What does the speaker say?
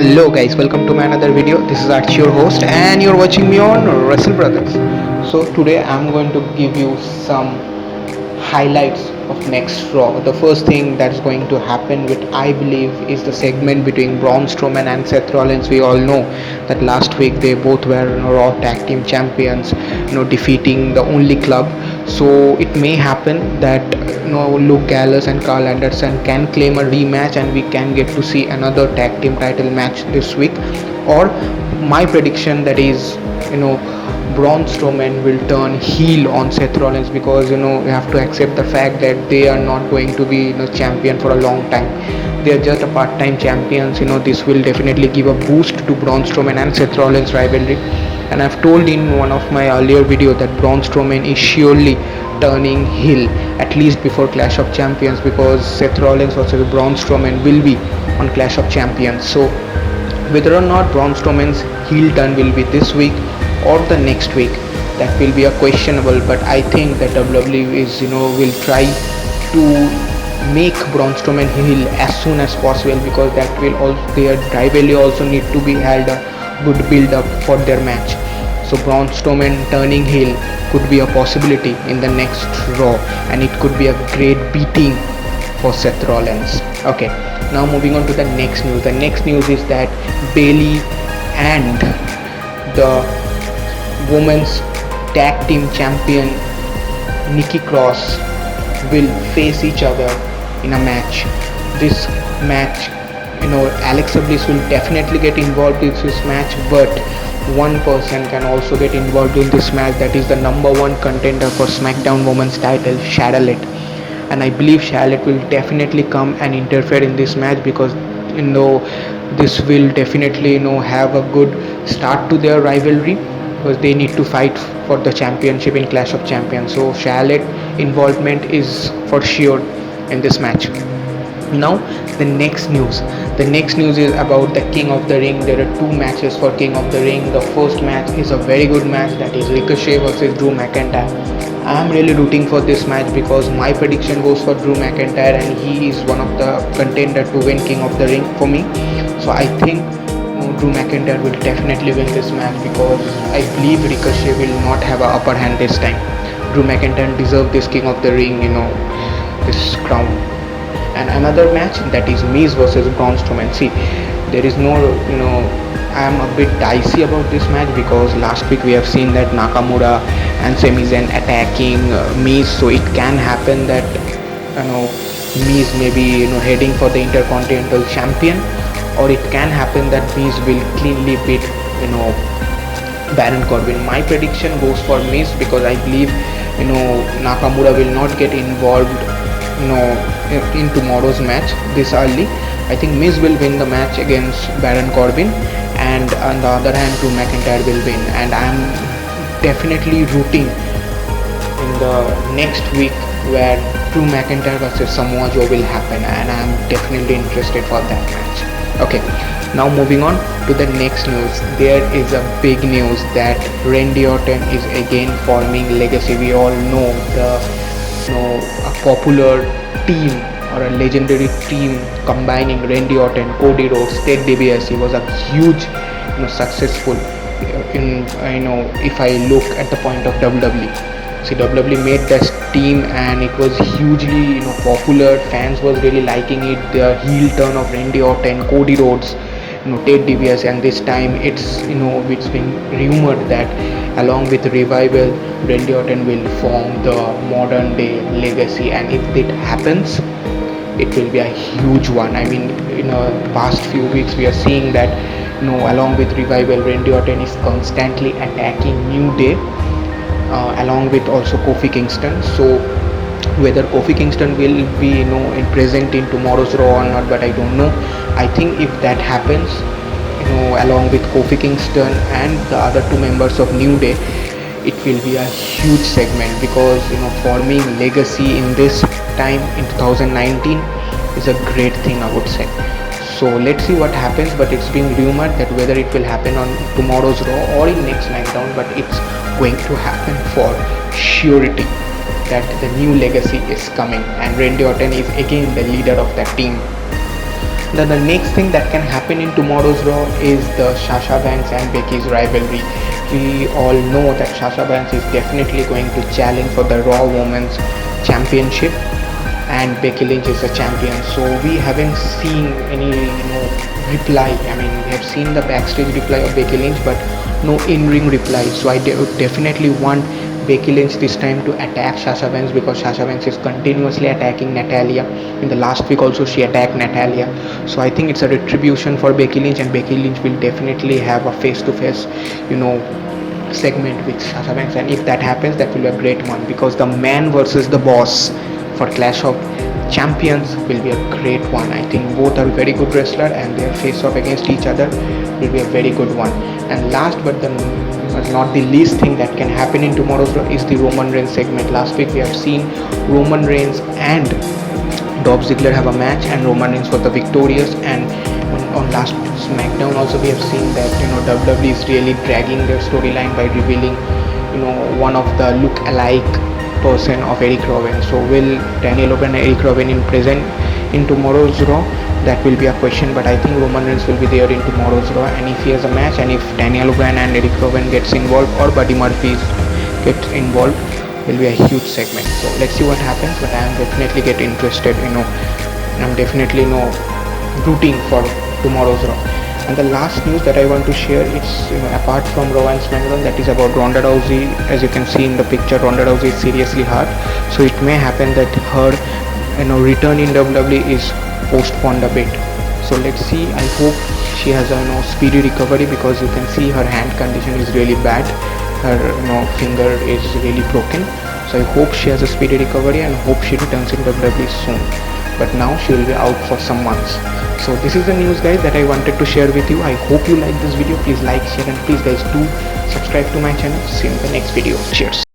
Hello guys, welcome to my another video. This is Archie, your host, and you're watching me on Wrestle Brothers. So today I'm going to give you some highlights of next Raw. The first thing that's going to happen, which I believe is the segment between Braun Strowman and Seth Rollins. We all know that last week they both were Raw Tag Team Champions, defeating the only club. So it may happen that Luke Gallows and Carl Anderson can claim a rematch, and we can get to see another tag team title match this week. Or my prediction, that is, Braun Strowman will turn heel on Seth Rollins, because you have to accept the fact that they are not going to be champion for a long time. They are just a part-time champions. This will definitely give a boost to Braun Strowman and Seth Rollins rivalry. And I've told in one of my earlier video that Braun Strowman is surely turning heel at least before Clash of Champions, because Seth Rollins versus Braun Strowman will be on Clash of Champions. So whether or not Braun Strowman's heel turn will be this week or the next week, that will be a questionable. But I think that WWE is will try to make Braun Strowman heel as soon as possible, because that will also, their rivalry also need to be held a good build up for their match. So Braun Strowman turning heel could be a possibility in the next Raw, and it could be a great beating for Seth Rollins. Okay, now moving on to the next news. The next news is that Bayley and the women's tag team champion Nikki Cross will face each other in a match. This match, Alexa Bliss will definitely get involved in this match, but one person can also get involved in this match, that is the number one contender for SmackDown Women's title, Charlotte. And I believe Charlotte will definitely come and interfere in this match, because this will definitely have a good start to their rivalry, because they need to fight for the championship in Clash of Champions. So Charlotte involvement is for sure in this match. Now the next news is about the King of the Ring. There are two matches for King of the Ring. The first match is a very good match, that is Ricochet versus Drew McIntyre. I am really rooting for this match, because my prediction goes for Drew McIntyre, and he is one of the contenders to win King of the Ring for me. So I think Drew McIntyre will definitely win this match, because I believe Ricochet will not have an upper hand this time. Drew McIntyre deserves this King of the Ring, this crown. And another match, that is Miz versus Braun Strowman. See, there is no, I am a bit dicey about this match, because last week we have seen that Nakamura and Sami Zayn attacking Miz, so it can happen that Miz may be heading for the Intercontinental Champion, or it can happen that Miz will cleanly beat Baron Corbin. My prediction goes for Miz, because I believe Nakamura will not get involved in tomorrow's match this early. I think Miz will win the match against Baron Corbin, and on the other hand Drew McIntyre will win. And I am definitely rooting in the next week where Drew McIntyre versus Samoa Joe will happen, and I am definitely interested for that match. Okay, now moving on to the next news. There is a big news that Randy Orton is again forming Legacy. We all know a popular team or a legendary team combining Randy Orton, Cody Rhodes, Ted DiBiase was a huge successful if I look at the point of WWE. See, WWE made this team, and it was hugely popular. Fans was really liking it. The heel turn of Randy Orton, Cody Rhodes, Ted DiBiase, and this time it's been rumored that along with Revival, Randy Orton will form the modern day Legacy. And if it happens, it will be a huge one. I mean, in the past few weeks we are seeing that along with Revival, Randy Orton is constantly attacking New Day, along with also Kofi Kingston. So whether Kofi Kingston will be present in tomorrow's Raw or not, but I don't know. I think if that happens, along with Kofi Kingston and the other two members of New Day, it will be a huge segment, because forming Legacy in this time in 2019 is a great thing, I would say. So let's see what happens, but it's being rumored that whether it will happen on tomorrow's Raw or in next SmackDown, but it's going to happen for surety, that the new Legacy is coming, and Randy Orton is again the leader of that team. The next thing that can happen in tomorrow's Raw is the Sasha Banks and Becky's rivalry. We all know that Sasha Banks is definitely going to challenge for the Raw Women's Championship, and Becky Lynch is the champion. So we haven't seen any reply. I mean, we have seen the backstage reply of Becky Lynch, but no in-ring reply. So I would definitely want Becky Lynch this time to attack Sasha Banks, because Sasha Banks is continuously attacking Natalia. In the last week also she attacked Natalia. So I think it's a retribution for Becky Lynch, and Becky Lynch will definitely have a face-to-face, segment with Sasha Banks. And if that happens, that will be a great one, because the man versus the boss for Clash of Champions will be a great one. I think both are very good wrestler, and their face off against each other will be a very good one. And last but not the least thing that can happen in tomorrow's Raw is the Roman Reigns segment. Last week we have seen Roman Reigns and Dolph Ziggler have a match, and Roman Reigns was the victorious. And on last SmackDown also we have seen that WWE is really dragging their storyline by revealing one of the look-alike person of Eric Rowan. So will Daniel Bryan and Eric Rowan in present in tomorrow's Raw? That will be a question, but I think Roman Reigns will be there in tomorrow's Raw. And if he has a match, and if Daniel Bryan and Eric Rowan gets involved, or Buddy Murphy gets involved, will be a huge segment. So let's see what happens, but I am definitely get interested. I'm definitely rooting for tomorrow's Raw. And the last news that I want to share is apart from Raw and SmackDown, that is about Ronda Rousey. As you can see in the picture, Ronda Rousey is seriously hurt, so it may happen that her return in WWE is postponed a bit. So let's see. I hope she has a speedy recovery, because you can see her hand condition is really bad. Her finger is really broken. So I hope she has a speedy recovery, and hope she returns in WWE soon. But now she will be out for some months. So this is the news, guys, that I wanted to share with you. I hope you like this video. Please like, share, and please guys do subscribe to my channel. See you in the next video. Cheers.